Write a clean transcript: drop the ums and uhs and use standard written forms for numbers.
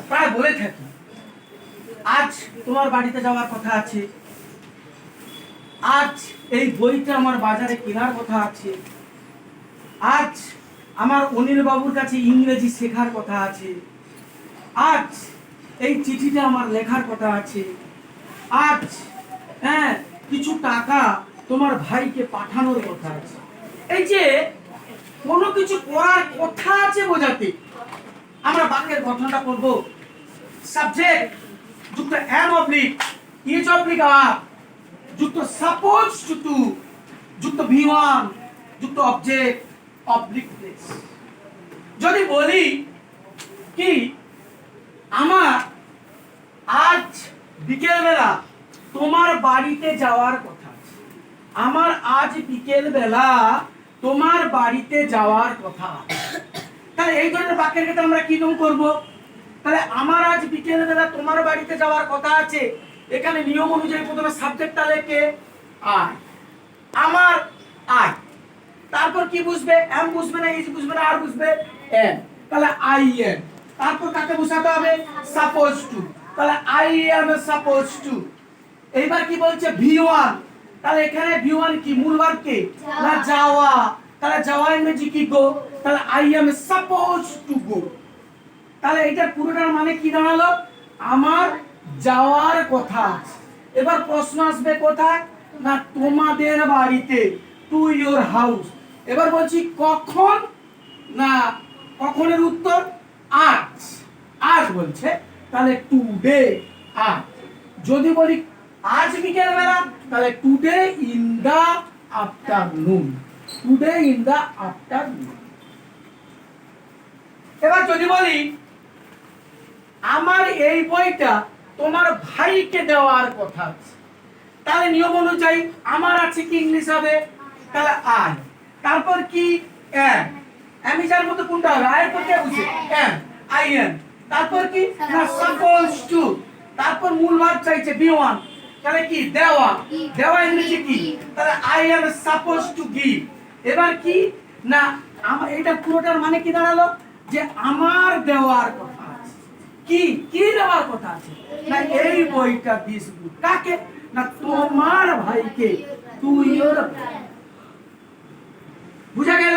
প্রায় বলে থাকি আজ তোমার বাড়িতে যাওয়ার কথা আছে, আজ এই বইটা আমার বাজারে কেনার কথা আছে, আজ আমার অনিল বাবুর কাছে ইংরেজি শেখার কথা আছে, আজ এই চিঠিটা আমার লেখার কথা আছে, আজ হ্যাঁ কিছু টাকা তোমার ভাইকে পাঠানোর কথা আছে। এই যে কোনো কিছু করার কথা আছে বোঝাতে আমরা বাক্যের গঠনটা করব। সাবজেক্ট যুক্ত এম অবলিক ইজ অবলিক আর যুক্ত সাপোজ টু যুক্ত ভি1 যুক্ত অবজেক্ট অবলিক প্লেস। যদি বলি কি আমার আজ বিকেল বেলা তোমার বাড়িতে যাওয়ার কথা আছে, আমার আজ বিকেল বেলা তোমার বাড়িতে যাওয়ার কথা আছে, তাহলে এই ধরনের বাক্যের ক্ষেত্রে আমরা কি নিয়ম করব? তাহলে আমার আজ বিকেল বেলা তোমার বাড়িতে যাওয়ার কথা আছে, এখানে নিয়ম অনুযায়ী প্রথমে সাবজেক্টটা লেখে আই, আমার আই, তারপর কি বুঝবে? এম বুঝবে না, ইজ বুঝবে না, আর বুঝবে এম, তাহলে আই এম। তারপর কাকে বোঝাতে হবে? সাপোজ টু, তাহলে আই এম সাপোজ টু। এইবার কি বলছে? ভি1, তাহলে এখানে ভি1 কি মূল ভার্ব কে না যাওয়া, তাহলে যাওয়া ইংরেজি কি গো, তাহলে I am suppose to go. তাহলে এটা পুরোটার মানে কি দাঁড়ালো? আমার যাওয়ার কথা আছে। এবার প্রশ্ন আসবে কোথায় না তোমাদের বাড়িতে, টু ইওর হাউস। এবার বলছি কখন না কখনের উত্তর আজ, আজ বলছে তাহলে টুডে আজ। যদি বলি আজ বিকেল বেলা তাহলে today in the afternoon, today in the afternoon. এবার যদি বলি আমার এই বইটা তোমার ভাইকে দেওয়ার কথা আছে, তাহলে নিয়ম অনুযায়ী আমার আছে কি ইংলিশ হবে? তাহলে আই, তারপর কি এম, এম যার মতো কোনটা হবে? আই এর পর কে বুঝে? এম, আই এম, তারপর কি না সাপোজ টু, তারপর মূল ভার্ব চাইছে বি1, তাহলে কি দেওয়া, দেওয়া ইংরেজি কি? তাহলে I am suppose to give. এবার কি না আমার এটা পুরোটার মানে কি দাঁড়ালো? যে আমার দেওয়ার কথা আছে। কি কি দেওয়ার কথা আছে না এই বইটা দিস কাকে না তোমার ভাইকে, তুই বুঝা গেল?